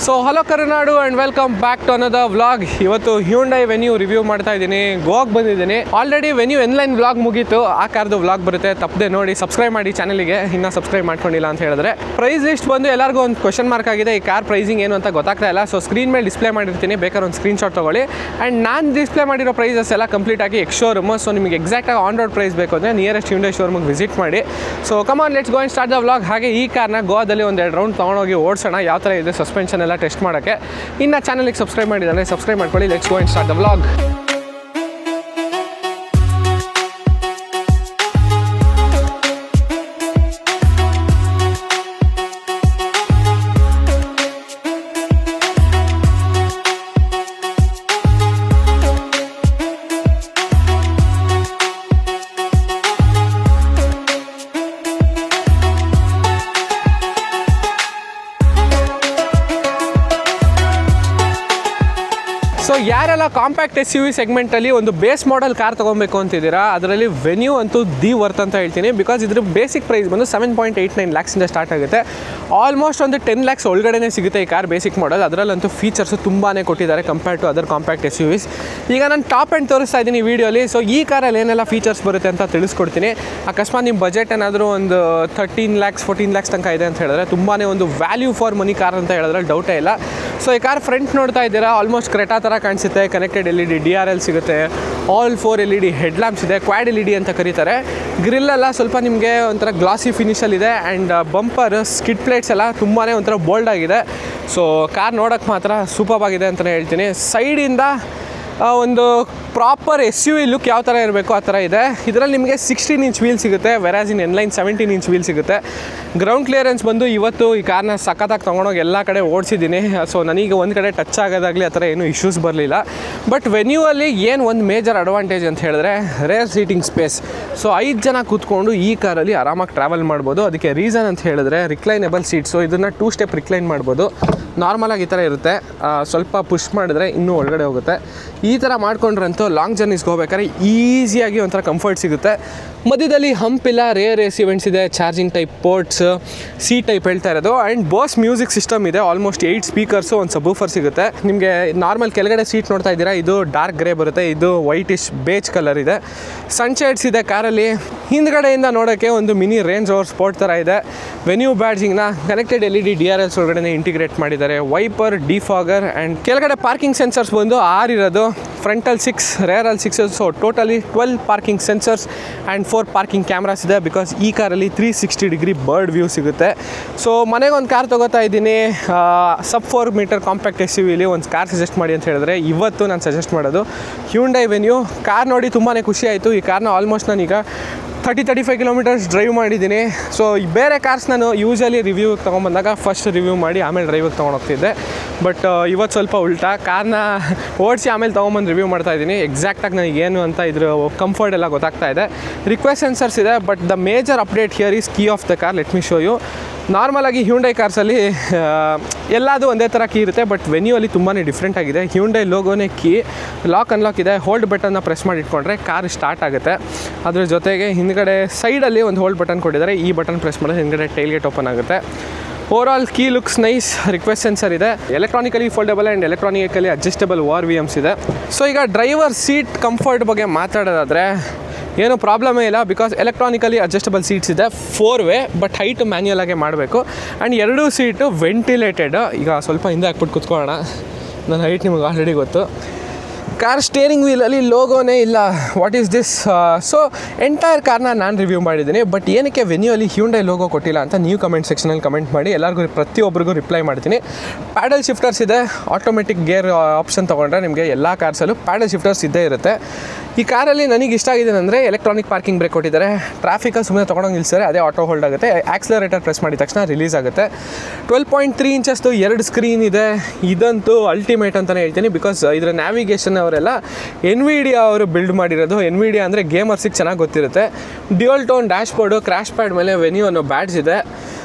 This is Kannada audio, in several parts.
So hello Karunadu and welcome back to another vlog. ಇವತ್ತು ಹ್ಯುಂಡೈ ವೆನ್ಯೂ ರಿವ್ಯೂ ಮಾಡ್ತಾ ಇದ್ದೀನಿ. ಗೋವಾಗೆ ಬಂದಿದ್ದೀನಿ. ಆಲ್ರೆಡಿ ವೆನ್ಯೂ ಎನ್ಲೈನ್ ವ್ಲಾಗ್ ಮುಗೀತು. ಆ ಕಾರ್ದು ವ್ಲಾಗ್ ಬರುತ್ತೆ, ತಪ್ಪದೆ ನೋಡಿ. ಸಬ್ಸ್ಕ್ರೈಬ್ ಮಾಡಿ ಚಾನಲ್ಗೆ, ಇನ್ನೂ ಸಬ್ಸ್ಕ್ರೈಬ್ ಮಾಡ್ಕೊಂಡಿಲ್ಲ ಅಂತ ಹೇಳಿದ್ರೆ. ಪ್ರೈಸ್ ಲಿಸ್ಟ್ ಬಂದು ಎಲ್ಲರಿಗೂ ಒಂದು ಕ್ವೆಶ್ಚನ್ ಮಾರ್ಕ್ ಆಗಿದೆ. ಈ ಕಾರ್ ಪ್ರೈಸಿಂಗ್ ಏನು ಅಂತ ಗೊತ್ತಾಗ್ತಾ ಇಲ್ಲ. ಸೊ ಸ್ಕ್ರೀನ್ ಮೇಲೆ ಡಿಸ್ಪ್ಲೇ ಮಾಡಿರ್ತೀನಿ, ಬೇಕಾದ್ರೆ ಒಂದು ಸ್ಕ್ರೀನ್ ಶಾಟ್ ತೊಗೊಳ್ಳಿ. ಆ್ಯಂಡ್ ನಾನು ಡಿಸ್ಪ್ಲೇ ಮಾಡಿರೋ ಪ್ರೈಸಸ್ ಎಲ್ಲ ಕಂಪ್ಲೀಟ್ ಆಗಿ ಎಕ್ಸ್ ಶೋರೂಮ್. ಸೊ ನಿಮಗೆ ಎಕ್ಸಾಕ್ಟಾಗಿ ಆನ್ ರೋಡ್ ಪ್ರೈಸ್ ಬೇಕು ಅಂದರೆ ನಿಯರೆಸ್ಟ್ ಹ್ಯುಂಡೈ ಶೋರೂಮಿಗೆ ವಿಸಿಟ್ ಮಾಡಿ. So come on let's go and start the vlog. ಹಾಗೆ ಈ ಕಾರ್ನ ಗೋವಾದಲ್ಲಿ ಒಂದು 2 ರೌಂಡ್ ತೊಗೊಂಡೋಗಿ ಓಡಿಸೋಣ. ಯಾವ ಥರ ಇದೆ ಸಸ್ಪೆನ್ಷನ್ ಎಲ್ಲ ಟೆಸ್ಟ್ ಮಾಡೋಕ್ಕೆ. ಇನ್ನು ಚಾನಲ್ಗೆ ಸಬ್ಸ್ಕ್ರೈಬ್ ಮಾಡಿದರೆ ಸಬ್ಸ್ಕ್ರೈಬ್ ಮಾಡ್ಕೊಳ್ಳಿ. Let's go and start the vlog. So ಯಾರೆಲ್ಲ ಕಾಂಪ್ಯಾಕ್ಟ್ SUV ಸೆಗ್ಮೆಂಟಲ್ಲಿ ಒಂದು ಬೇಸ್ ಮಾಡೆಲ್ ಕಾರ್ ತೊಗೊಬೇಕು ಅಂತಿದ್ದೀರಾ, ಅದರಲ್ಲಿ ವೆನ್ಯೂ ಅಂತೂ ದಿ ವರ್ತ್ ಅಂತ ಹೇಳ್ತೀನಿ. ಬಿಕಾಸ್ ಇದ್ರ ಬೇಸಿಕ್ ಪ್ರೈಸ್ ಬಂದು 7.89 ಲ್ಯಾಕ್ಸಿಂದ ಸ್ಟಾರ್ಟ್ ಆಗುತ್ತೆ. ಆಲ್ಮೋಸ್ಟ್ ಒಂದು 10 ಲ್ಯಾಕ್ಸ್ ಒಳಗಡೆ ಸಿಗುತ್ತೆ ಈ ಕಾರ್ ಬೇಸಿಕ್ ಮಾಡೆಲ್. ಅದರಲ್ಲಂತೂ ಫೀಚರ್ಸು ತುಂಬಾ ಕೊಟ್ಟಿದ್ದಾರೆ compare to other compact SUVs. ಈಗ ನಾನು ಟಾಪ್ ಎಂಡ್ ತೋರಿಸ್ತಾ ಇದ್ದೀನಿ ಈ ವಿಡಿಯೋಲಿ. ಸೊ ಈ ಕಾರಲ್ಲಿ ಏನೆಲ್ಲ ಫೀಚರ್ಸ್ ಬರುತ್ತೆ ಅಂತ ತಿಳಿಸ್ಕೊಡ್ತೀನಿ. ಅಕಸ್ಮಾತ್ ನಿಮ್ಮ ಬಜೆಟ್ ಏನಾದರೂ ಒಂದು 13 ಲ್ಯಾಕ್ಸ್ 14 ಲ್ಯಾಕ್ಸ್ ತನಕ ಇದೆ ಅಂತ ಹೇಳಿದ್ರೆ ತುಂಬಾ ಒಂದು ವ್ಯಾಲ್ಯೂ ಫಾರ್ ಮನಿ ಕಾರ್ ಅಂತ ಹೇಳಿದ್ರೆ ಡೌಟೇ ಇಲ್ಲ. ಸೊ ಈ ಕಾರ್ ಫ್ರಂಟ್ ನೋಡ್ತಾ ಇದ್ದೀರಾ, ಆಲ್ಮೋಸ್ಟ್ ಕ್ರೆಟಾ ಥರ ಕಾಣಿಸುತ್ತೆ. ಕನೆಕ್ಟೆಡ್ LED DRL ಸಿಗುತ್ತೆ. ಆಲ್ 4 LED ಹೆಡ್ ಲ್ಯಾಂಪ್ಸ್ ಇದೆ, ಕ್ವಾಡ್ LED ಅಂತ ಕರೀತಾರೆ. ಗ್ರಿಲ್ಲೆಲ್ಲ ಸ್ವಲ್ಪ ನಿಮಗೆ ಒಂಥರ ಗ್ಲಾಸಿ ಫಿನಿಷಲ್ಲಿದೆ. ಆ್ಯಂಡ್ ಬಂಪರ್ ಸ್ಕಿಡ್ ಪ್ಲೇಟ್ಸ್ ಎಲ್ಲ ತುಂಬಾ ಒಂಥರ ಬೋಲ್ಡ್ ಆಗಿದೆ. ಸೊ ಕಾರ್ ನೋಡೋಕ್ಕೆ ಮಾತ್ರ ಸೂಪರ್ ಆಗಿದೆ ಅಂತಲೇ ಹೇಳ್ತೀನಿ. ಸೈಡಿಂದ ಒಂದು ಪ್ರಾಪರ್ SUV ಲುಕ್ ಯಾವ ಥರ ಇರಬೇಕು ಆ ಥರ ಇದೆ. ಇದರಲ್ಲಿ ನಿಮಗೆ 16 ಇಂಚ್ ವೀಲ್ ಸಿಗುತ್ತೆ, ವೆರಾಸ್ ಇನ್ ಎನ್ಲೈನ್ 17 ಇಂಚ್ ವೀಲ್ ಸಿಗುತ್ತೆ. ಗ್ರೌಂಡ್ ಕ್ಲಿಯರೆನ್ಸ್ ಬಂದು ಇವತ್ತು ಈ ಕಾರ್ನ ಸಖತ್ತಾಗಿ ತೊಗೊಂಡೋಗಿ ಎಲ್ಲ ಕಡೆ ಓಡಿಸಿದ್ದೀನಿ. ಸೊ ನನಗೆ ಒಂದು ಕಡೆ ಟಚ್ ಆಗೋದಾಗಲಿ ಆ ಥರ ಏನೂ ಇಶ್ಯೂಸ್ ಬರಲಿಲ್ಲ. ಬಟ್ ವೆನ್ಯೂ ಅಲ್ಲಿ ಏನು ಒಂದು ಮೇಜರ್ ಅಡ್ವಾಂಟೇಜ್ ಅಂತ ಹೇಳಿದ್ರೆ ರೇರ್ ಸೀಟಿಂಗ್ ಸ್ಪೇಸ್. ಸೊ 5 ಜನ ಕೂತ್ಕೊಂಡು ಈ ಕಾರಲ್ಲಿ ಆರಾಮಾಗಿ ಟ್ರಾವೆಲ್ ಮಾಡ್ಬೋದು. ಅದಕ್ಕೆ ರೀಸನ್ ಅಂತ ಹೇಳಿದ್ರೆ ರಿಕ್ಲೈನೇಬಲ್ ಸೀಟ್. ಸೊ ಇದನ್ನು 2 ಸ್ಟೆಪ್ ರಿಕ್ಲೈನ್ ಮಾಡ್ಬೋದು. ನಾರ್ಮಲಾಗಿ ಈ ಥರ ಇರುತ್ತೆ, ಸ್ವಲ್ಪ ಪುಷ್ ಮಾಡಿದ್ರೆ ಇನ್ನೂ ಒಳಗಡೆ ಹೋಗುತ್ತೆ. ಈ ಥರ ಮಾಡ್ಕೊಂಡ್ರಂತೂ ಲಾಂಗ್ ಜರ್ನೀಸ್ಗೆ ಹೋಗ್ಬೇಕಾದ್ರೆ ಈಸಿಯಾಗಿ ಒಂಥರ ಕಂಫರ್ಟ್ ಸಿಗುತ್ತೆ. ಮಧ್ಯದಲ್ಲಿ ಹಂಪ್ ಇಲ್ಲ, ರೇರ್ AC ವೆಂಟ್ಸ್ ಇದೆ, charging type ports, C type ಹೇಳ್ತಾ ಇರೋದು. ಆ್ಯಂಡ್ ಬೋಸ್ ಮ್ಯೂಸಿಕ್ ಸಿಸ್ಟಮ್ ಇದೆ. ಆಲ್ಮೋಸ್ಟ್ 8 ಸ್ಪೀಕರ್ಸು, ಒಂದು ಸಬ್ವೂಫರ್ ಸಿಗುತ್ತೆ ನಿಮಗೆ. ನಾರ್ಮಲ್ ಕೆಳಗಡೆ ಸೀಟ್ ನೋಡ್ತಾ ಇದ್ದೀರಾ, ಇದು ಡಾರ್ಕ್ ಗ್ರೇ ಬರುತ್ತೆ, ಇದು ವೈಟಿಶ್ ಬೇಜ್ ಕಲರ್ ಇದೆ. ಸನ್ಶೇಡ್ಸ್ ಇದೆ ಕಾರಲ್ಲಿ. ಹಿಂದ್ಗಡೆಯಿಂದ ನೋಡೋಕ್ಕೆ ಒಂದು ಮಿನಿ ರೇಂಜ್ ರೋವರ್ ಸ್ಪೋರ್ಟ್ ಥರ ಇದೆ. ವೆನ್ಯೂ ಬ್ಯಾಡ್ಜಿಂಗ್ನ ಕನೆಕ್ಟೆಡ್ LED DRLs ಒಳಗಡೆ ಇಂಟಿಗ್ರೇಟ್ ಮಾಡಿದ್ದಾರೆ. ವೈಪರ್, ಡಿಫಾಗರ್ ಆ್ಯಂಡ್ ಕೆಳಗಡೆ ಪಾರ್ಕಿಂಗ್ ಸೆನ್ಸರ್ಸ್ ಬಂದು 6 ಇರೋದು. ಫ್ರಂಟಲ್ಲಿ 6, ರೇರಲ್ಲಿ 6. So totally 12 parking sensors and 4 parking cameras ಇದೆ. ಬಿಕಾಸ್ ಈ ಕಾರಲ್ಲಿ 360 ಡಿಗ್ರಿ ಬರ್ಡ್ ವ್ಯೂ ಸಿಗುತ್ತೆ. ಸೊ ಮನೆಗೆ ಒಂದು ಕಾರ್ ತೊಗೋತಾ ಇದ್ದೀನಿ, ಸಬ್ 4 ಮೀಟರ್ ಕಾಂಪ್ಯಾಕ್ಟ್ SUVಲಿ ಒಂದು ಕಾರ್ ಸಜೆಸ್ಟ್ ಮಾಡಿ ಅಂತ ಹೇಳಿದ್ರೆ ಇವತ್ತು ನಾನು ಸಜೆಸ್ಟ್ ಮಾಡೋದು ಹ್ಯುಂಡೈ ವೆನ್ಯೂ. ಕಾರ್ ನೋಡಿ ತುಂಬಾ ಖುಷಿ ಆಯಿತು. ಈ ಕಾರ್ನ ಆಲ್ಮೋಸ್ಟ್ ನಾನೀಗ 30-35 ಕಿಲೋಮೀಟರ್ಸ್ ಡ್ರೈವ್ ಮಾಡಿದ್ದೀನಿ. ಸೊ ಬೇರೆ ಕಾರ್ಸ್ ನಾನು ಯೂಶಲಿ ರಿವ್ಯೂಗೆ ತೊಗೊಂಬಂದಾಗ ಫಸ್ಟ್ ರಿವ್ಯೂ ಮಾಡಿ ಆಮೇಲೆ ಡ್ರೈವಿಗೆ ತೊಗೊಂಡೋಗ್ತಿದ್ದೆ. ಬಟ್ ಇವತ್ತು ಸ್ವಲ್ಪ ಉಲ್ಟಾ, ಕಾರ್ನ ಓಡಿಸಿ ಆಮೇಲೆ ತೊಗೊಂಬಂದು ರಿವ್ಯೂ ಮಾಡ್ತಾಯಿದ್ದೀನಿ. ಎಕ್ಸಾಕ್ಟಾಗಿ ನನಗೇನು ಅಂತ ಇದ್ರ ಕಂಫರ್ಟ್ ಎಲ್ಲ ಗೊತ್ತಾಗ್ತಾ ಇದೆ. ರಿಕ್ವೆಸ್ಟ್ ಸೆನ್ಸರ್ಸ್ ಇದೆ. But the major update here is key of the car. Let me show you. ನಾರ್ಮಲಾಗಿ ಹ್ಯುಂಡೈ ಕಾರ್ಸಲ್ಲಿ ಎಲ್ಲದು ಒಂದೇ ಥರ ಕೀ ಇರುತ್ತೆ. ಬಟ್ ವೆನ್ಯೂ ಅಲ್ಲಿ ತುಂಬಾ ಡಿಫ್ರೆಂಟ್ ಆಗಿದೆ. ಹ್ಯುಂಡೈ ಲೋಗೋನೇ ಕೀ. ಲಾಕ್ ಅನ್ಲಾಕ್ ಇದೆ. ಹೋಲ್ಡ್ ಬಟನ್ನ ಪ್ರೆಸ್ ಮಾಡಿ ಇಟ್ಕೊಂಡ್ರೆ ಕಾರ್ ಸ್ಟಾರ್ಟ್ ಆಗುತ್ತೆ. ಅದ್ರ ಜೊತೆಗೆ ಹಿಂದ್ಗಡೆ ಸೈಡಲ್ಲಿ ಒಂದು ಹೋಲ್ಡ್ ಬಟನ್ ಕೊಟ್ಟಿದ್ದಾರೆ. ಈ ಬಟನ್ ಪ್ರೆಸ್ ಮಾಡಿದ್ರೆ ಹಿಂದ್ಗಡೆ ಟೈಲ್ ಗೇಟ್ ಓಪನ್ ಆಗುತ್ತೆ. Overall key looks nice. Request sensor ಇದೆ. Electronically foldable and electronically adjustable ORVMs ಇದೆ. ಸೊ ಈಗ ಡ್ರೈವರ್ ಸೀಟ್ ಕಂಫರ್ಟ್ ಬಗ್ಗೆ ಮಾತಾಡೋದಾದರೆ ಏನೂ ಪ್ರಾಬ್ಲಮೇ ಇಲ್ಲ. ಬಿಕಾಸ್ ಎಲೆಕ್ಟ್ರಾನಿಕಲಿ ಅಡ್ಜಸ್ಟಬಲ್ ಸೀಟ್ಸ್ ಇದೆ. 4 ವೇ, ಬಟ್ ಹೈಟ್ ಮ್ಯಾನ್ಯಲ್ ಆಗೇ ಮಾಡಬೇಕು. And 2 seat ventilated. ಈಗ ಸ್ವಲ್ಪ ಹಿಂದೆ ಹಾಕ್ಬಿಟ್ಟು ಕೂತ್ಕೊಳ್ಳೋಣ. ನನ್ನ ಹೈಟ್ ನಿಮಗೆ ಆಲ್ರೆಡಿ ಗೊತ್ತು. ಕಾರ್ ಸ್ಟೇರಿಂಗ್ ವೀಲಲ್ಲಿ ಲೋಗೋನೇ ಇಲ್ಲ. What is this? So entire ಕಾರ್ನ ನಾನು ರಿವ್ಯೂ ಮಾಡಿದ್ದೀನಿ. ಬಟ್ ಏನಕ್ಕೆ ವೆನ್ಯೂಲಿ ಹ್ಯುಂಡೈ ಲೋಗೋ ಕೊಟ್ಟಿಲ್ಲ ಅಂತ ನೀವು ಕಮೆಂಟ್ ಸೆಕ್ಷನಲ್ಲಿ ಕಮೆಂಟ್ ಮಾಡಿ. ಎಲ್ಲರಿಗೂ ಪ್ರತಿಯೊಬ್ಬರಿಗೂ ರಿಪ್ಲೈ ಮಾಡ್ತೀನಿ. ಪ್ಯಾಡಲ್ ಶಿಫ್ಟರ್ಸ್ ಇದೆ. ಆಟೋಮೆಟಿಕ್ ಗೇರ್ ಆಪ್ಷನ್ ತೊಗೊಂಡ್ರೆ ನಿಮಗೆ ಎಲ್ಲ ಕಾರ್ಸಲ್ಲೂ ಪ್ಯಾಡಲ್ ಶಿಫ್ಟರ್ಸ್ ಇದ್ದೇ ಇರುತ್ತೆ. ಈ ಕಾರಲ್ಲಿ ನನಗೆ ಇಷ್ಟ ಆಗಿದೆ ಅಂದರೆ ಎಲೆಕ್ಟ್ರಾನಿಕ್ ಪಾರ್ಕಿಂಗ್ ಬ್ರೇಕ್ ಕೊಟ್ಟಿದ್ದಾರೆ. ಟ್ರಾಫಿಕಲ್ಲಿ ಸುಮ್ಮನೆ ತೊಗೊಂಡೋಗಿ ನಿಲ್ಲಿಸಿದ್ರೆ ಅದೇ ಆಟೋ ಹೋಲ್ಡ್ ಆಗುತ್ತೆ. ಆಕ್ಸಲರೇಟರ್ ಪ್ರೆಸ್ ಮಾಡಿದ ತಕ್ಷಣ ರಿಲೀಸ್ ಆಗುತ್ತೆ. 12.3 ಇಂಚಸ್ದು 2 ಸ್ಕ್ರೀನ್ ಇದೆ. ಇದಂತೂ ಅಲ್ಟಿಮೇಟ್ ಅಂತಲೇ ಹೇಳ್ತೀನಿ. ಬಿಕಾಸ್ ಇದರ ನ್ಯಾವಿಗೇಷನ್ ಅವರೆಲ್ಲ NVIDIA ಅವರು ಬಿಲ್ಡ್ ಮಾಡಿರೋದು. NVIDIA ಅಂದರೆ ಗೇಮರ್ಸಿಗೆ ಚೆನ್ನಾಗಿ ಗೊತ್ತಿರುತ್ತೆ. Dual tone dash board, crash pad ಮೇಲೆ ವೆನ್ಯೂ ಅನ್ನೋ ಬ್ಯಾಡ್ಜ್ ಇದೆ.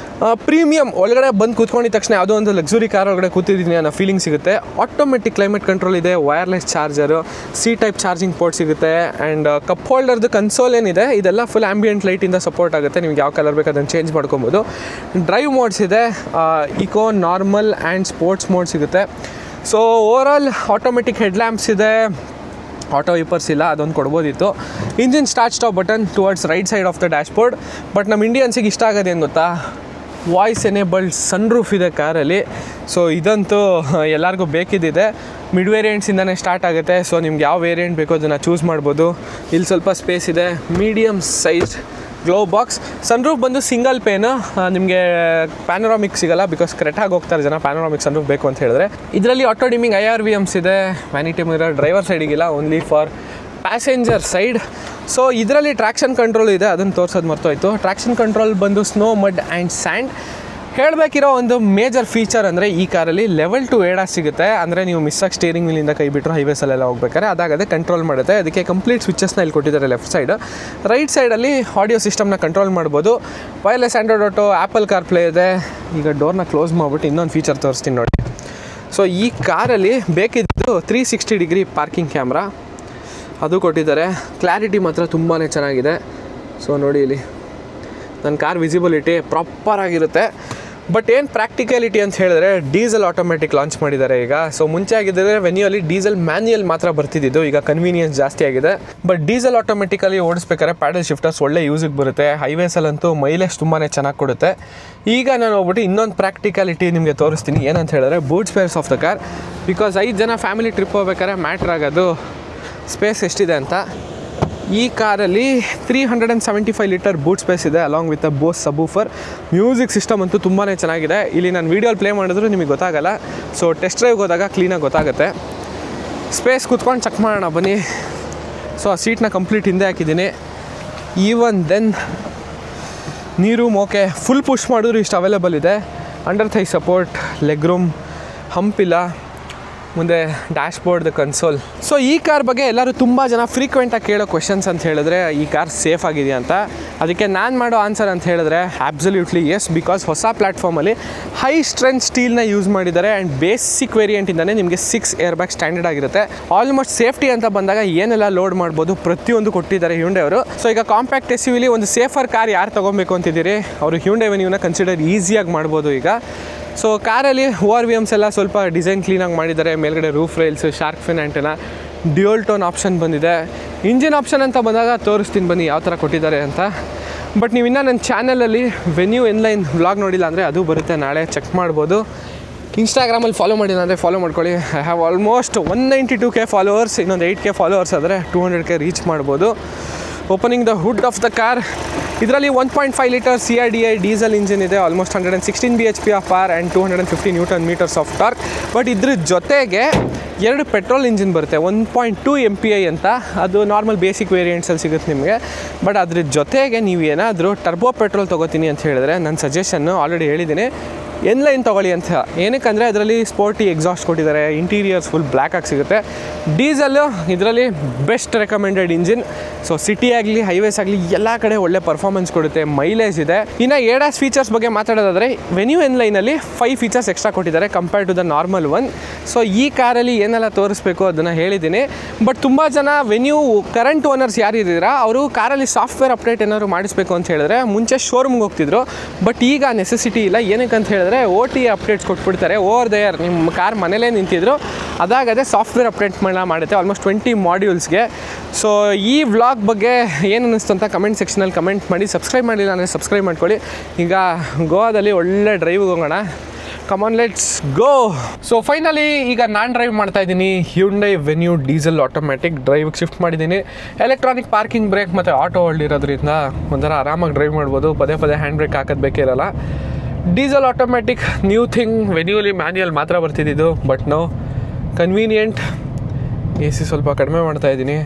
ಪ್ರೀಮಿಯಮ್ ಒಳಗಡೆ ಬಂದು ಕೂತ್ಕೊಂಡಿದ ತಕ್ಷಣ ಯಾವುದೋ ಒಂದು ಲಕ್ಸುರಿ ಕಾರ್ ಒಳಗಡೆ ಕೂತಿದ್ದೀನಿ ಅನ್ನೋ ಫೀಲಿಂಗ್ ಸಿಗುತ್ತೆ. ಆಟೋಮೆಟಿಕ್ ಕ್ಲೈಮೇಟ್ ಕಂಟ್ರೋಲ್ ಇದೆ, wireless charger, C type charging port ಸಿಗುತ್ತೆ. ಆ್ಯಂಡ್ ಕಪ್ ಹೋಲ್ಡರ್ದು ಕನ್ಸೋಲ್ ಏನಿದೆ ಇದೆಲ್ಲ ಫುಲ್ ಆಂಬಿಯೆಂಟ್ ಲೈಟಿಂದ ಸಪೋರ್ಟ್ ಆಗುತ್ತೆ. ನಿಮ್ಗೆ ಯಾವ ಕಲರ್ ಬೇಕು ಅದನ್ನು ಚೇಂಜ್ ಮಾಡ್ಕೊಬೋದು. ಡ್ರೈವ್ ಮೋಡ್ಸ್ ಇದೆ, eco, normal and sports mode ಸಿಗುತ್ತೆ. So overall automatic head lamps ಇದೆ, ಆಟೋ ವೈಪರ್ಸ್ ಇಲ್ಲ, ಅದೊಂದು ಕೊಡ್ಬೋದಿತ್ತು. Engine start stop button towards right side of the dashboard. But ನಮ್ಮ ಇಂಡಿಯನ್ಸಿಗೆ ಇಷ್ಟ ಆಗೋದು ಏನು ಗೊತ್ತಾ, ವಾಯ್ಸ್ ಎನೇಬಲ್ಡ್ ಸನ್ರೂಫ್ ಇದೆ ಕಾರಲ್ಲಿ. ಸೊ ಇದಂತೂ ಎಲ್ಲರಿಗೂ ಬೇಕಿದ್ದಿದೆ. ಮಿಡ್ ವೇರಿಯಂಟ್ಸಿಂದನೇ ಸ್ಟಾರ್ಟ್ ಆಗುತ್ತೆ. ಸೊ ನಿಮ್ಗೆ ಯಾವ ವೇರಿಯಂಟ್ ಬೇಕೋ ಅದನ್ನು ಚೂಸ್ ಮಾಡ್ಬೋದು. ಇಲ್ಲಿ ಸ್ವಲ್ಪ ಸ್ಪೇಸ್ ಇದೆ, medium size glove box. Sunroof ಬಂದು ಸಿಂಗಲ್ ಪೇನು, ನಿಮಗೆ ಪ್ಯಾನೋರಾಮಿಕ್ ಸಿಗಲ್ಲ, ಬಿಕಾಸ್ ಕರೆಕ್ಟಾಗಿ ಹೋಗ್ತಾರೆ ಜನ ಪ್ಯಾನೋರಾಮಿಕ್ ಸನ್ರೂಫ್ ಬೇಕು ಅಂತ ಹೇಳಿದ್ರೆ. ಇದರಲ್ಲಿ ಆಟೋ ಡಿಮ್ಮಿಂಗ್ IRVMs ಇದೆ, ವ್ಯಾನಿಟಿ ಮಿರರ್, ಡ್ರೈವರ್ ಸೈಡಿಗಿಲ್ಲ, only for passenger side. So ಇದರಲ್ಲಿ ಟ್ರ್ಯಾಕ್ಷನ್ ಕಂಟ್ರೋಲ್ ಇದೆ, ಅದನ್ನು ತೋರಿಸೋದು ಮರ್ತೋಯ್ತು. ಟ್ರ್ಯಾಕ್ಷನ್ ಕಂಟ್ರೋಲ್ ಬಂದು ಸ್ನೋ, ಮಡ್ ಆ್ಯಂಡ್ ಸ್ಯಾಂಡ್. ಹೇಳಬೇಕಿರೋ ಒಂದು ಮೇಜರ್ ಫೀಚರ್ ಅಂದರೆ ಈ ಕಾರಲ್ಲಿ ಲೆವೆಲ್ 2 ADAS ಸಿಗುತ್ತೆ. ಅಂದರೆ ನೀವು ಮಿಸ್ಸಾಗಿ ಸ್ಟೇರಿಂಗ್ ವೀಲಿಂದ ಕೈ ಬಿಟ್ಟರು ಹೈವೇಸಲ್ಲೆಲ್ಲ ಹೋಗ್ಬೇಕಾದ್ರೆ ಅದಾಗದೆ ಕಂಟ್ರೋಲ್ ಮಾಡುತ್ತೆ. ಅದಕ್ಕೆ ಕಂಪ್ಲೀಟ್ ಸ್ವಿಚಸ್ನ ಇಲ್ಲಿ ಕೊಟ್ಟಿದ್ದಾರೆ ಲೆಫ್ಟ್ ಸೈಡ್. ರೈಟ್ ಸೈಡಲ್ಲಿ ಆಡಿಯೋ ಸಿಸ್ಟಮ್ನ ಕಂಟ್ರೋಲ್ ಮಾಡ್ಬೋದು. Wireless Android auto, apple CarPlay ಇದೆ. ಈಗ ಡೋರ್ನ ಕ್ಲೋಸ್ ಮಾಡಿಬಿಟ್ಟು ಇನ್ನೊಂದು ಫೀಚರ್ ತೋರಿಸ್ತೀನಿ ನೋಡಿ. ಸೊ ಈ ಕಾರಲ್ಲಿ ಬೇಕಿದ್ದು 360 ಡಿಗ್ರಿ ಪಾರ್ಕಿಂಗ್ ಕ್ಯಾಮ್ರಾ ಅದು ಕೊಟ್ಟಿದ್ದಾರೆ. ಕ್ಲಾರಿಟಿ ಮಾತ್ರ ತುಂಬಾ ಚೆನ್ನಾಗಿದೆ. ಸೊ ನೋಡಿ ಇಲ್ಲಿ ನನ್ನ ಕಾರ್ ವಿಸಿಬಿಲಿಟಿ ಪ್ರಾಪರಾಗಿರುತ್ತೆ. ಬಟ್ ಏನು ಪ್ರಾಕ್ಟಿಕಲಿಟಿ ಅಂತ ಹೇಳಿದ್ರೆ ಡೀಸೆಲ್ ಆಟೋಮೆಟಿಕ್ ಲಾಂಚ್ ಮಾಡಿದ್ದಾರೆ ಈಗ. ಸೊ ಮುಂಚೆ ಆಗಿದ್ದರೆ ವೆನ್ಯೂಲಿ ಡೀಸೆಲ್ ಮ್ಯಾನ್ಯಲ್ ಮಾತ್ರ ಬರ್ತಿದ್ದು, ಈಗ ಕನ್ವೀನಿಯನ್ಸ್ ಜಾಸ್ತಿ ಆಗಿದೆ. ಬಟ್ ಡೀಸೆಲ್ ಆಟೋಮೆಟಿಕಲಿ ಓಡಿಸ್ಬೇಕಾದ್ರೆ ಪ್ಯಾಡಲ್ ಶಿಫ್ಟರ್ಸ್ ಒಳ್ಳೆ ಯೂಸಿಗೆ ಬರುತ್ತೆ. ಹೈವೇಸಲ್ಲಂತೂ ಮೈಲೇಜ್ ತುಂಬಾ ಚೆನ್ನಾಗಿ ಕೊಡುತ್ತೆ. ಈಗ ನಾನು ಹೋಗ್ಬಿಟ್ಟು ಇನ್ನೊಂದು ಪ್ರಾಕ್ಟಿಕಲಿಟಿ ನಿಮಗೆ ತೋರಿಸ್ತೀನಿ. ಏನಂತ ಹೇಳಿದ್ರೆ boot space of the car. Because 5 ಜನ ಫ್ಯಾಮಿಲಿ ಟ್ರಿಪ್ ಹೋಗ್ಬೇಕಾದ್ರೆ ಮ್ಯಾಟ್ರ್ ಆಗೋದು ಸ್ಪೇಸ್ ಎಷ್ಟಿದೆ ಅಂತ. ಈ ಕಾರಲ್ಲಿ 375 ಲೀಟರ್ ಬೂಟ್ ಸ್ಪೇಸ್ ಇದೆ, along with a Bose ಸಬೂಫರ್. Music system ಅಂತೂ ತುಂಬಾ ಚೆನ್ನಾಗಿದೆ. ಇಲ್ಲಿ ನಾನು ವೀಡಿಯೋಲಿ ಪ್ಲೇ ಮಾಡಿದ್ರು ನಿಮಗೆ ಗೊತ್ತಾಗಲ್ಲ. ಸೊ ಟೆಸ್ಟ್ ಡ್ರೈವ್ಗೆ ಹೋದಾಗ ಕ್ಲೀನಾಗಿ ಗೊತ್ತಾಗುತ್ತೆ. ಸ್ಪೇಸ್ ಕೂತ್ಕೊಂಡು ಚೆಕ್ ಮಾಡೋಣ ಬನ್ನಿ. ಸೊ ಆ ಸೀಟ್ನ ಕಂಪ್ಲೀಟ್ ಹಿಂದೆ ಹಾಕಿದ್ದೀನಿ. ಈವನ್ ದೆನ್ ನೀರು ಓಕೆ, ಫುಲ್ ಪುಷ್ ಮಾಡಿದ್ರು ಇಷ್ಟು ಅವೈಲೇಬಲ್ ಇದೆ. Under thigh support, leg room, ಹಂಪಿಲ್ಲ. ಮುಂದೆ ಡ್ಯಾಶ್ಬೋರ್ಡ್ ಕನ್ಸೋಲ್. ಸೊ ಈ ಕಾರ್ ಬಗ್ಗೆ ಎಲ್ಲರೂ ತುಂಬ ಜನ ಫ್ರೀಕ್ವೆಂಟಾಗಿ ಕೇಳೋ ಕ್ವೆಶನ್ಸ್ ಅಂತ ಹೇಳಿದ್ರೆ ಈ ಕಾರ್ ಸೇಫ್ ಆಗಿದೆಯಾ ಅಂತ. ಅದಕ್ಕೆ ನಾನು ಮಾಡೋ ಆನ್ಸರ್ ಅಂತ ಹೇಳಿದ್ರೆ ಆಬ್ಸಲ್ಯೂಟ್ಲಿ ಎಸ್. ಬಿಕಾಸ್ ಹೊಸ ಪ್ಲ್ಯಾಟ್ಫಾರ್ಮಲ್ಲಿ ಹೈ ಸ್ಟ್ರೆಂತ್ ಸ್ಟೀಲ್ನ ಯೂಸ್ ಮಾಡಿದ್ದಾರೆ. ಆ್ಯಂಡ್ ಬೇಸಿಕ್ ವೇರಿಯಂಟಿಂದನೇ ನಿಮಗೆ 6 ಏರ್ಬ್ಯಾಗ್ ಸ್ಟ್ಯಾಂಡರ್ಡ್ ಆಗಿರುತ್ತೆ. ಆಲ್ಮೋಸ್ಟ್ ಸೇಫ್ಟಿ ಅಂತ ಬಂದಾಗ ಏನೆಲ್ಲ ಲೋಡ್ ಮಾಡ್ಬೋದು ಪ್ರತಿಯೊಂದು ಕೊಟ್ಟಿದ್ದಾರೆ ಹ್ಯುಂಡೈ ಅವರು. ಸೊ ಈಗ ಕಾಂಪ್ಯಾಕ್ಟ್ SUVಲಿ ಒಂದು ಸೇಫರ್ ಕಾರ್ ಯಾರು ತೊಗೊಬೇಕು ಅಂತಿದ್ದೀರಿ, ಅವರು ಹ್ಯುಂಡೈ ವೆನ್ಯೂನ ಕನ್ಸಿಡರ್ ಈಸಿಯಾಗಿ ಮಾಡ್ಬೋದು ಈಗ. ಸೊ ಕಾರಲ್ಲಿ ORVMs ಎಲ್ಲ ಸ್ವಲ್ಪ ಡಿಸೈನ್ ಕ್ಲೀನಾಗಿ ಮಾಡಿದ್ದಾರೆ. ಮೇಲ್ಗಡೆ roof rails, shark fin antenna, dual tone option ಬಂದಿದೆ. ಇಂಜಿನ್ ಆಪ್ಷನ್ ಅಂತ ಬಂದಾಗ ತೋರಿಸ್ತೀನಿ ಬನ್ನಿ ಯಾವ ಥರ ಕೊಟ್ಟಿದ್ದಾರೆ ಅಂತ. ಬಟ್ ನೀವು ಇನ್ನೂ ನನ್ನ ಚಾನಲಲ್ಲಿ ವೆನ್ಯೂ ಇನ್ಲೈನ್ ವ್ಲಾಗ್ ನೋಡಿಲ್ಲ ಅಂದರೆ ಅದು ಬರುತ್ತೆ, ನಾಳೆ ಚೆಕ್ ಮಾಡ್ಬೋದು. ಇನ್ಸ್ಟಾಗ್ರಾಮಲ್ಲಿ ಫಾಲೋ ಮಾಡಿಲ್ಲ ಅಂದರೆ ಫಾಲೋ ಮಾಡ್ಕೊಳ್ಳಿ. I have almost 192K followers. ಇನ್ನೊಂದು 8K ಫಾಲೋವರ್ಸ್ ಆದರೆ 200K ರೀಚ್ ಮಾಡ್ಬೋದು. Opening the hood of the car. ಇದರಲ್ಲಿ 1.5 ಲೀಟರ್ CRDI ಡೀಸೆಲ್ ಇಂಜಿನ್ ಇದೆ. Almost 116 bhp of power and 250 Nm of torque. But ಇದ್ರ ಜೊತೆಗೆ 2 ಪೆಟ್ರೋಲ್ ಇಂಜಿನ್ ಬರುತ್ತೆ, 1.2 MPI ಅಂತ. ಅದು ನಾರ್ಮಲ್ ಬೇಸಿಕ್ ವೇರಿಯಂಟ್ಸಲ್ಲಿ ಸಿಗುತ್ತೆ ನಿಮಗೆ. ಬಟ್ ಅದ್ರ ಜೊತೆಗೆ ನೀವು ಏನಾದರೂ ಟರ್ಬೋ ಪೆಟ್ರೋಲ್ ತೊಗೋತೀನಿ ಅಂತ ಹೇಳಿದ್ರೆ ನನ್ನ ಸಜೆಷನ್ನು ಆಲ್ರೆಡಿ ಹೇಳಿದ್ದೀನಿ, ಎನ್ಲೈನ್ ತೊಗೊಳ್ಳಿ ಅಂತ. ಏನಕ್ಕಂದರೆ ಅದರಲ್ಲಿ ಸ್ಪೋರ್ಟಿ ಎಕ್ಸಾಸ್ಟ್ ಕೊಟ್ಟಿದ್ದಾರೆ, ಇಂಟೀರಿಯರ್ಸ್ ಫುಲ್ ಬ್ಲ್ಯಾಕ್ ಆಗಿ ಸಿಗುತ್ತೆ. ಡೀಸೆಲ್ಲು ಇದರಲ್ಲಿ best recommended engine. So city ಆಗಲಿ ಹೈವೇಸ್ ಆಗಲಿ ಎಲ್ಲ ಕಡೆ ಒಳ್ಳೆ ಪರ್ಫಾರ್ಮೆನ್ಸ್ ಕೊಡುತ್ತೆ, ಮೈಲೇಜ್ ಇದೆ. ಇನ್ನು ADAS ಫೀಚರ್ಸ್ ಬಗ್ಗೆ ಮಾತಾಡೋದಾದರೆ ವೆನ್ಯೂ ಎನ್ಲೈನಲ್ಲಿ 5 ಫೀಚರ್ಸ್ ಎಕ್ಸ್ಟ್ರಾ ಕೊಟ್ಟಿದ್ದಾರೆ compare to the normal one. So ಈ ಕಾರಲ್ಲಿ ಏನೆಲ್ಲ ತೋರಿಸ್ಬೇಕು ಅದನ್ನು ಹೇಳಿದ್ದೀನಿ. ಬಟ್ ತುಂಬ ಜನ ವೆನ್ಯೂ ಕರೆಂಟ್ ಓನರ್ಸ್ ಯಾರಿದ್ದೀರಾ ಅವರು ಕಾರಲ್ಲಿ ಸಾಫ್ಟ್ವೇರ್ ಅಪ್ಡೇಟ್ ಏನಾದ್ರು ಮಾಡಿಸ್ಬೇಕು ಅಂತ ಹೇಳಿದ್ರೆ ಮುಂಚೆ ಶೋರೂಮ್ಗೆ ಹೋಗ್ತಿದ್ರು. ಬಟ್ ಈಗ ನೆಸೆಸಿಟಿ ಇಲ್ಲ. ಏನಕ್ಕೆ ಅಂತ ಹೇಳಿದ್ರೆ OTA ಅಪ್ಡೇಟ್ಸ್ ಕೊಟ್ಬಿಡ್ತಾರೆ. ಓವರ್ ದ ಏರ್ ನಿಮ್ಮ ಕಾರ್ ಮನೇಲೇ ನಿಂತಿದ್ರು ಅದಾಗದೆ ಸಾಫ್ಟ್ವೇರ್ ಅಪ್ಡೇಟ್ ಮಾಡುತ್ತೆ ಆಲ್ಮೋಸ್ಟ್ 20 ಮಾಡ್ಯೂಲ್ಸ್ಗೆ. ಸೊ ಈ ವ್ಲಾಗ್ ಬಗ್ಗೆ ಏನು ಅನ್ನಿಸ್ತು ಅಂತ ಕಮೆಂಟ್ ಸೆಕ್ಷನಲ್ಲಿ ಕಮೆಂಟ್ ಮಾಡಿ. ಸಬ್ಸ್ಕ್ರೈಬ್ ಮಾಡಿಲ್ಲ ಅಂದರೆ ಸಬ್ಸ್ಕ್ರೈಬ್ ಮಾಡ್ಕೊಳ್ಳಿ. ಈಗ ಗೋವಾದಲ್ಲಿ ಒಳ್ಳೆ ಡ್ರೈವ್ಗೆ ಹೋಗೋಣ. Come on let's go. So finally ಈಗ ನಾನು ಡ್ರೈವ್ ಮಾಡ್ತಾ ಇದ್ದೀನಿ ಹ್ಯುಂಡೈ ವೆನ್ಯೂ ಡೀಸೆಲ್ ಆಟೋಮ್ಯಾಟಿಕ್. ಡ್ರೈವ್ಗೆ ಶಿಫ್ಟ್ ಮಾಡಿದ್ದೀನಿ. ಎಲೆಕ್ಟ್ರಾನಿಕ್ ಪಾರ್ಕಿಂಗ್ ಬ್ರೇಕ್ ಮತ್ತು ಆಟೋ ಹೋಲ್ಡ್ ಇರೋದ್ರಿಂದ ಒಂಥರ ಆರಾಮಾಗಿ ಡ್ರೈವ್ ಮಾಡ್ಬೋದು. ಪದೇ ಹ್ಯಾಂಡ್ ಬ್ರೇಕ್ ಹಾಕೋದು ಬೇಕೇ ಇರಲ್ಲ. Diesel automatic new thing. ವೆನ್ಯೂಲಿ ಮ್ಯಾನ್ಯಲ್ ಮಾತ್ರ ಬರ್ತಿದ್ದು, ಬಟ್ ನೋ ಕನ್ವೀನಿಯೆಂಟ್. AC ಸ್ವಲ್ಪ ಕಡಿಮೆ ಮಾಡ್ತಾ ಇದ್ದೀನಿ,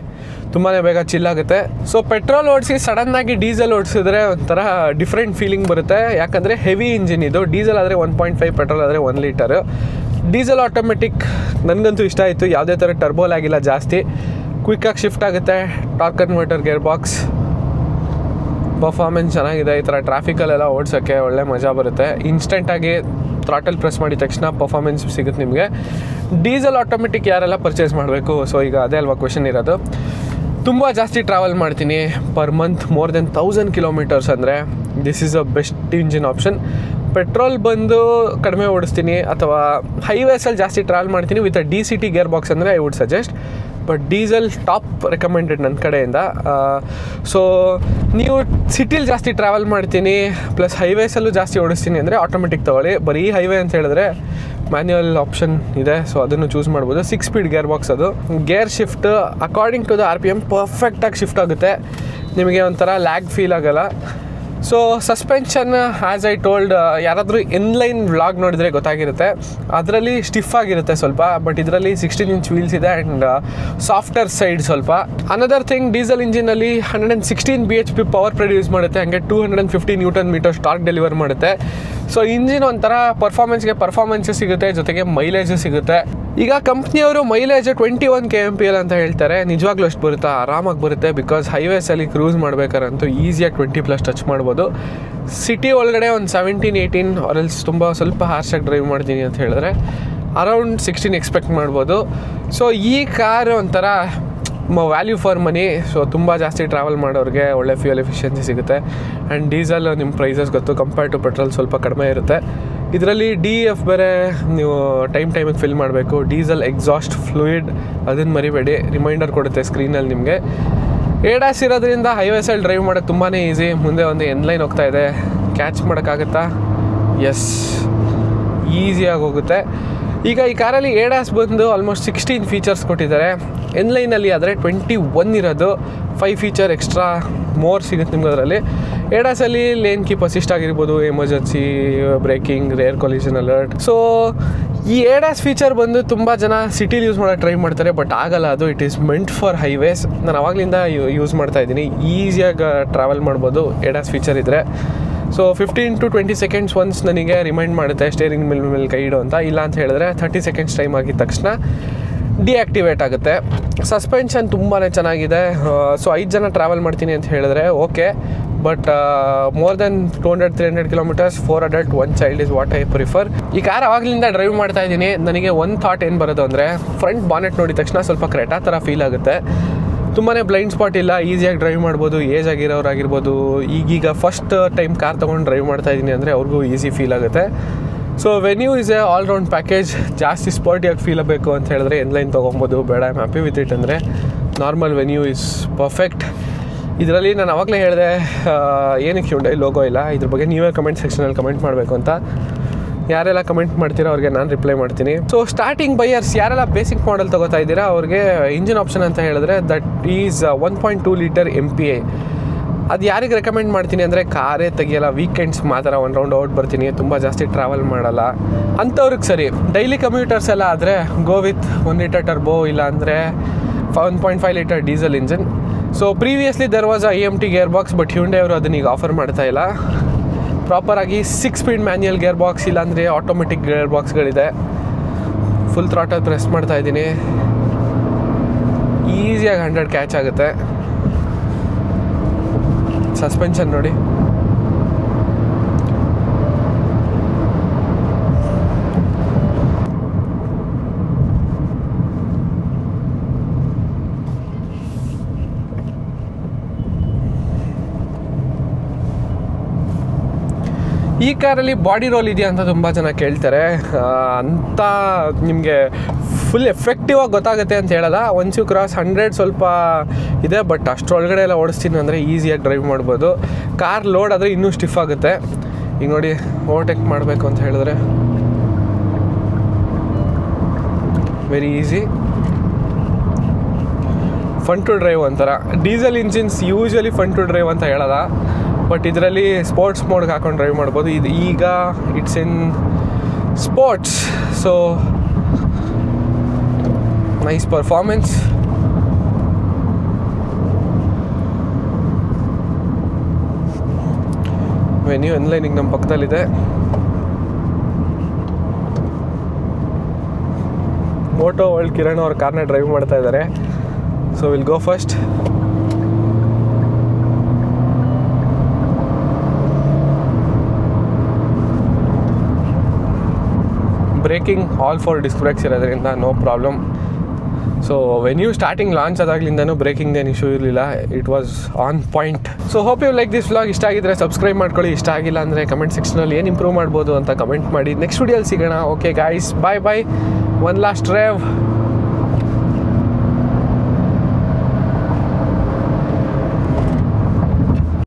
ತುಂಬಾ ಬೇಗ ಚಿಲ್ ಆಗುತ್ತೆ. ಸೊ ಪೆಟ್ರೋಲ್ ಓಡಿಸಿ ಸಡನ್ನಾಗಿ ಡೀಸೆಲ್ ಓಡಿಸಿದ್ರೆ ಒಂಥರ ಡಿಫ್ರೆಂಟ್ ಫೀಲಿಂಗ್ ಬರುತ್ತೆ. ಯಾಕಂದರೆ ಹೆವಿ ಇಂಜಿನ್ ಇದು. ಡೀಸೆಲ್ ಆದರೆ 1.5, ಪೆಟ್ರೋಲ್ ಆದರೆ 1 ಲೀಟರು. ಡೀಸೆಲ್ ಆಟೋಮೆಟಿಕ್ ನನಗಂತೂ ಇಷ್ಟ ಆಯಿತು. ಯಾವುದೇ ಥರ ಟರ್ಬೋಲ್ ಆಗಿಲ್ಲ ಜಾಸ್ತಿ. ಕ್ವಿಕ್ಕಾಗಿ ಶಿಫ್ಟ್ ಆಗುತ್ತೆ. Torque converter, gear box performance ಚೆನ್ನಾಗಿದೆ. ಈ ಥರ ಟ್ರಾಫಿಕಲ್ಲೆಲ್ಲ ಓಡಿಸೋಕ್ಕೆ ಒಳ್ಳೆ ಮಜಾ ಬರುತ್ತೆ. ಇನ್ಸ್ಟೆಂಟಾಗಿ ಥ್ರಾಟಲ್ ಪ್ರೆಸ್ ಮಾಡಿದ ತಕ್ಷಣ ಪರ್ಫಾರ್ಮೆನ್ಸ್ ಸಿಗುತ್ತೆ ನಿಮಗೆ. ಡೀಸೆಲ್ ಆಟೋಮೆಟಿಕ್ ಯಾರೆಲ್ಲ ಪರ್ಚೇಸ್ ಮಾಡಬೇಕು? ಸೊ ಈಗ ಅದೇ ಅಲ್ವಾ ಕ್ವೆಶನ್ ಇರೋದು. ತುಂಬ ಜಾಸ್ತಿ ಟ್ರಾವೆಲ್ ಮಾಡ್ತೀನಿ per month, more than 1000 kilometres ಅಂದರೆ this is a best engine option. Petrol ಬಂದು ಕಡಿಮೆ ಓಡಿಸ್ತೀನಿ ಅಥವಾ ಹೈವೇಸಲ್ಲಿ ಜಾಸ್ತಿ ಟ್ರಾವೆಲ್ ಮಾಡ್ತೀನಿ with a DCT gear box ಅಂದರೆ I would suggest. But diesel top recommended ನನ್ನ ಕಡೆಯಿಂದ. ಸೊ ನೀವು ಸಿಟಿಲಿ ಜಾಸ್ತಿ ಟ್ರಾವೆಲ್ ಮಾಡ್ತೀನಿ ಪ್ಲಸ್ ಹೈವೇಸಲ್ಲೂ ಜಾಸ್ತಿ ಓಡಿಸ್ತೀನಿ ಅಂದರೆ ಆಟೋಮೆಟಿಕ್ ತೊಗೊಳ್ಳಿ. ಬರೀ ಹೈವೇ ಅಂತ ಹೇಳಿದ್ರೆ ಮ್ಯಾನ್ಯುವಲ್ ಆಪ್ಷನ್ ಇದೆ, ಸೊ ಅದನ್ನು ಚೂಸ್ ಮಾಡ್ಬೋದು. 6 ಸ್ಪೀಡ್ ಗೇರ್ ಬಾಕ್ಸ್. ಅದು gear shift according to the RPM ಪರ್ಫೆಕ್ಟಾಗಿ ಶಿಫ್ಟ್ ಆಗುತ್ತೆ, ನಿಮಗೆ ಒಂಥರ ಲ್ಯಾಗ್ ಫೀಲ್ ಆಗೋಲ್ಲ. So suspension as I told, ಯಾರಾದರೂ ಇನ್ಲೈನ್ ವ್ಲಾಗ್ ನೋಡಿದರೆ ಗೊತ್ತಾಗಿರುತ್ತೆ, ಅದರಲ್ಲಿ ಸ್ಟಿಫ್ ಆಗಿರುತ್ತೆ ಸ್ವಲ್ಪ. ಬಟ್ ಇದರಲ್ಲಿ 16 ಇಂಚ್ ವೀಲ್ಸ್ ಇದೆ ಆ್ಯಂಡ್ ಸಾಫ್ಟರ್ ಸೈಡ್ ಸ್ವಲ್ಪ. ಅನದರ್ ಥಿಂಗ್, ಡೀಸೆಲ್ ಇಂಜಿನಲ್ಲಿ 116 bhp ಪವರ್ ಪ್ರೊಡ್ಯೂಸ್ ಮಾಡುತ್ತೆ, ಹಾಗೆ 250 Nm ಟಾರ್ಕ್ ಡೆಲಿವರ್ ಮಾಡುತ್ತೆ. ಸೊ ಇಂಜಿನ್ ಒಂಥರ ಪರ್ಫಾರ್ಮೆನ್ಸು ಸಿಗುತ್ತೆ, ಜೊತೆಗೆ ಮೈಲೇಜು ಸಿಗುತ್ತೆ. ಈಗ ಕಂಪ್ನಿಯವರು ಮೈಲೇಜ್ 21 kmpl ಅಂತ ಹೇಳ್ತಾರೆ. ನಿಜವಾಗ್ಲೂ ಅಷ್ಟು ಬರುತ್ತಾ? ಆರಾಮಾಗಿ ಬರುತ್ತೆ. ಬಿಕಾಸ್ ಹೈವೇಸಲ್ಲಿ ಕ್ರೂಸ್ ಮಾಡ್ಬೇಕಾರಂತೂ ಈಸಿಯಾಗಿ 20+ ಟಚ್ ಮಾಡ್ಬೋದು. ಸಿಟಿ ಒಳಗಡೆ ಒಂದು 17-18 ಆರೆಲ್ಸ್ ಸ್ವಲ್ಪ ಹಾರ್ಶಾಗಿ ಡ್ರೈವ್ ಮಾಡ್ತೀನಿ ಅಂತ ಹೇಳಿದ್ರೆ ಅರೌಂಡ್ 16 ಎಕ್ಸ್ಪೆಕ್ಟ್ ಮಾಡ್ಬೋದು. ಸೊ ಈ ಕಾರ್ ಒಂಥರ ವ್ಯಾಲ್ಯೂ ಫಾರ್ ಮನಿ. ಸೊ ತುಂಬ ಜಾಸ್ತಿ ಟ್ರಾವೆಲ್ ಮಾಡೋರಿಗೆ ಒಳ್ಳೆ ಫ್ಯೂಯಲ್ ಎಫಿಷಿಯನ್ಸಿ ಸಿಗುತ್ತೆ. ಆ್ಯಂಡ್ ಡೀಸೆಲ್ ನಿಮ್ಮ ಪ್ರೈಸಸ್ ಗೊತ್ತು, ಕಂಪೇರ್ ಟು ಪೆಟ್ರೋಲ್ ಸ್ವಲ್ಪ ಕಡಿಮೆ ಇರುತ್ತೆ. ಇದರಲ್ಲಿ DEF ಬೇರೆ ನೀವು ಟೈಮಿಗೆ ಫಿಲ್ ಮಾಡಬೇಕು. ಡೀಸೆಲ್ ಎಕ್ಸಾಸ್ಟ್ ಫ್ಲೂಯಿಡ್ ಅದನ್ನು ಮರಿಬೇಡಿ, ರಿಮೈಂಡರ್ ಕೊಡುತ್ತೆ ಸ್ಕ್ರೀನಲ್ಲಿ ನಿಮಗೆ. ADAS ಇರೋದ್ರಿಂದ ಹೈವೇಸಲ್ಲಿ ಡ್ರೈವ್ ಮಾಡೋದು ತುಂಬಾ ಈಸಿ. ಮುಂದೆ ಒಂದು ಎನ್ಲೈನ್ ಹೋಗ್ತಾ ಇದೆ, ಕ್ಯಾಚ್ ಮಾಡೋಕ್ಕಾಗುತ್ತಾ? ಎಸ್, ಈಸಿಯಾಗಿ ಹೋಗುತ್ತೆ. ಈಗ ಈ ಕಾರಲ್ಲಿ ADAS ಬಂದು ಆಲ್ಮೋಸ್ಟ್ 16 ಫೀಚರ್ಸ್ ಕೊಟ್ಟಿದ್ದಾರೆ. ಎನ್ಲೈನಲ್ಲಿ ಆದರೆ 21 ಇರೋದು. 5 ಫೀಚರ್ ಎಕ್ಸ್ಟ್ರಾ ಮೋರ್ ಸಿಗುತ್ತೆ ನಿಮ್ಗೆ ಅದರಲ್ಲಿ. ADASಲ್ಲಿ ಲೇನ್ ಕೀಪ್ ಅಸಿಸ್ಟ್ ಆಗಿರ್ಬೋದು, emergency braking, rear collision alert. So ಈ ADAS ಫೀಚರ್ ಬಂದು ತುಂಬ ಜನ ಸಿಟಿಲಿ ಯೂಸ್ ಮಾಡೋಕ್ಕೆ ಟ್ರೈ ಮಾಡ್ತಾರೆ, ಬಟ್ ಆಗಲ್ಲ ಅದು. It is meant for highways. ನಾನು ಆವಾಗಲಿಂದ ಯೂಸ್ ಮಾಡ್ತಾಯಿದ್ದೀನಿ. ಈಸಿಯಾಗಿ ಟ್ರಾವೆಲ್ ಮಾಡ್ಬೋದು ADAS ಫೀಚರ್ ಇದ್ದರೆ. ಸೊ 15 to 20 seconds ಒನ್ಸ್ ನನಗೆ ರಿಮೈಂಡ್ ಮಾಡುತ್ತೆ ಸ್ಟೇರಿಂಗ್ ಮೇಲೆ ಕೈ ಇಡು ಅಂತ. ಇಲ್ಲ ಅಂತ ಹೇಳಿದ್ರೆ 30 seconds ಟೈಮ್ ಆಗಿದ ತಕ್ಷಣ ಡಿಆಕ್ಟಿವೇಟ್ ಆಗುತ್ತೆ. ಸಸ್ಪೆನ್ಷನ್ ತುಂಬಾ ಚೆನ್ನಾಗಿದೆ. ಸೊ 5 ಜನ ಟ್ರಾವೆಲ್ ಮಾಡ್ತೀನಿ ಅಂತ ಹೇಳಿದ್ರೆ okay, but more than 200-300 kilometers 4 adult 1 child is what I prefer. ಈ ಕಾರ್ ಆವಾಗಲಿಂದ ಡ್ರೈವ್ ಮಾಡ್ತಾ ಇದ್ದೀನಿ. ನನಗೆ ಒಂದು ಥಾಟ್ ಏನು ಬರೋದು ಅಂದರೆ, ಫ್ರಂಟ್ ಬಾನೆಟ್ ನೋಡಿದ ತಕ್ಷಣ ಸ್ವಲ್ಪ ಕ್ರೆಟಾ ಥರ ಫೀಲ್ ಆಗುತ್ತೆ. ತುಂಬಾ ಬ್ಲೈಂಡ್ ಸ್ಪಾಟ್ ಇಲ್ಲ, ಈಸಿಯಾಗಿ ಡ್ರೈವ್ ಮಾಡ್ಬೋದು. ಏಜ್ ಆಗಿರೋರಾಗಿರ್ಬೋದು, ಈಗೀಗ ಫಸ್ಟ್ ಟೈಮ್ ಕಾರ್ ತೊಗೊಂಡು ಡ್ರೈವ್ ಮಾಡ್ತಾ ಇದ್ದೀನಿ ಅಂದರೆ ಅವ್ರಿಗೂ ಈಸಿ ಫೀಲ್ ಆಗುತ್ತೆ. So venue is A all round package. ಜಾಸ್ತಿ ಸ್ಪಾಟಿಯಾಗಿ ಫೀಲ್ ಆಗಬೇಕು ಅಂತ ಹೇಳಿದ್ರೆ ಎನ್ಲೈನ್ ತೊಗೊಬೋದು. ಬೇಡ, I am happy with it ಅಂದರೆ ನಾರ್ಮಲ್ ವೆನ್ಯೂ ಇಸ್ ಪರ್ಫೆಕ್ಟ್. ಇದರಲ್ಲಿ ನಾನು ಆವಾಗಲೇ ಹೇಳಿದೆ ಏನಕ್ಕೆ ಹ್ಯುಂಡೈ ಲೋಗೋ ಇಲ್ಲ. ಇದ್ರ ಬಗ್ಗೆ ನೀವೇ ಕಮೆಂಟ್ ಸೆಕ್ಷನಲ್ಲಿ ಕಮೆಂಟ್ ಮಾಡಬೇಕು ಅಂತ. ಯಾರೆಲ್ಲ ಕಮೆಂಟ್ ಮಾಡ್ತೀರೋ ಅವ್ರಿಗೆ ನಾನು ರಿಪ್ಲೈ ಮಾಡ್ತೀನಿ. ಸೊ ಸ್ಟಾರ್ಟಿಂಗ್ ಬೈಯರ್ಸ್ ಯಾರೆಲ್ಲ ಬೇಸಿಕ್ ಮಾಡಲ್ ತೊಗೋತಾ ಇದ್ದೀರಾ ಅವ್ರಿಗೆ ಇಂಜಿನ್ ಆಪ್ಷನ್ ಅಂತ ಹೇಳಿದ್ರೆ ದಟ್ ಈಸ್ 1.2 ಲೀಟರ್ MPI. ಅದು ಯಾರಿಗೆ ರೆಕಮೆಂಡ್ ಮಾಡ್ತೀನಿ ಅಂದರೆ, ಕಾರೇ ತೆಗಿಯಲ್ಲ, ವೀಕೆಂಡ್ಸ್ ಮಾತ್ರ ಒಂದು ರೌಂಡ್ ಔಟ್ ಬರ್ತೀನಿ, ತುಂಬ ಜಾಸ್ತಿ ಟ್ರಾವೆಲ್ ಮಾಡಲ್ಲ ಅಂಥವ್ರಿಗೆ ಸರಿ. ಡೈಲಿ ಕಮ್ಯೂಟರ್ಸ್ ಎಲ್ಲ ಆದರೆ ಗೋ ವಿತ್ 1 ಲೀಟರ್ ಟರ್ಬೋ, ಇಲ್ಲ ಅಂದರೆ 1.5 litre diesel engine. So previously there was a EMT gear box, but Hyundai ಅವರು ಅದನ್ನ ಈಗ ಆಫರ್ ಮಾಡ್ತಾ ಇಲ್ಲ. ಪ್ರಾಪರಾಗಿ 6 ಸ್ಪೀಡ್ ಮ್ಯಾನ್ಯಲ್ ಗೇರ್ ಬಾಕ್ಸ್, ಇಲ್ಲಾಂದರೆ ಆಟೋಮೆಟಿಕ್ ಗೇರ್ ಬಾಕ್ಸ್ಗಳಿದೆ. ಫುಲ್ ಥ್ರಾಟಲ್ ಪ್ರೆಸ್ ಮಾಡ್ತಾ ಇದ್ದೀನಿ, ಈಸಿಯಾಗಿ 100 ಕ್ಯಾಚ್ ಆಗುತ್ತೆ. ಸಸ್ಪೆನ್ಷನ್ ನೋಡಿ, ಈ ಕಾರಲ್ಲಿ ಬಾಡಿ ರೋಲ್ ಇದೆಯಾ ಅಂತ ತುಂಬ ಜನ ಕೇಳ್ತಾರೆ. ಅಂತ ನಿಮಗೆ ಫುಲ್ ಎಫೆಕ್ಟಿವ್ ಆಗಿ ಗೊತ್ತಾಗುತ್ತೆ ಅಂತ ಹೇಳಲ್ಲ. ಒನ್ಸ್ ಯು ಕ್ರಾಸ್ 100 ಸ್ವಲ್ಪ ಇದೆ, ಬಟ್ ಅಷ್ಟರೊಳಗಡೆ ಎಲ್ಲ ಓಡಿಸ್ತೀನಿ ಅಂದರೆ ಈಸಿಯಾಗಿ ಡ್ರೈವ್ ಮಾಡ್ಬೋದು. ಕಾರ್ ಲೋಡ್ ಆದರೆ ಇನ್ನೂ ಸ್ಟಿಫ್ ಆಗುತ್ತೆ. ಈಗ ನೋಡಿ, ಓವರ್ಟೇಕ್ ಮಾಡಬೇಕು ಅಂತ ಹೇಳಿದ್ರೆ very easy. Fun to drive ಒಂಥರ. Diesel engines usually fun to drive ಅಂತ ಹೇಳಲ್ಲ, ಬಟ್ ಇದರಲ್ಲಿ ಸ್ಪೋರ್ಟ್ಸ್ ಮೋಡ್ಗೆ ಹಾಕೊಂಡು ಡ್ರೈವ್ ಮಾಡ್ಬೋದು. ಇದು ಈಗ it's in sports, so nice performance. Venue ಎನ್ಲೈನಿಗೆ ನಮ್ಮ ಪಕ್ಕದಲ್ಲಿದೆ. ಮೋಟೋ ವರ್ಲ್ಡ್ ಕಿರಣ್ ಅವ್ರ ಕಾರ್ನ ಡ್ರೈವ್ ಮಾಡ್ತಾ ಇದ್ದಾರೆ. So will go first. Braking all 4 disc brakes ಇರೋದ್ರಿಂದ no problem. So Venue starting launch ಆದಾಗ್ಲಿಂದನೂ ಬ್ರೇಕಿಂಗ್ ಏನು ಇಶ್ಯೂ ಇರಲಿಲ್ಲ, it was on point. So hope you like this vlog. ಇಷ್ಟ ಆಗಿದ್ರೆ ಸಬ್ಸ್ಕ್ರೈಬ್ ಮಾಡ್ಕೊಳ್ಳಿ, ಇಷ್ಟ ಆಗಿಲ್ಲ ಅಂದರೆ ಕಮೆಂಟ್ ಸೆಕ್ಷನಲ್ಲಿ ಏನು ಇಂಪ್ರೂವ್ ಮಾಡ್ಬೋದು ಅಂತ ಕಮೆಂಟ್ ಮಾಡಿ. ನೆಕ್ಸ್ಟ್ ವಿಡಿಯೋಲಿ ಸಿಗೋಣ. Okay guys, bye bye. One last drive.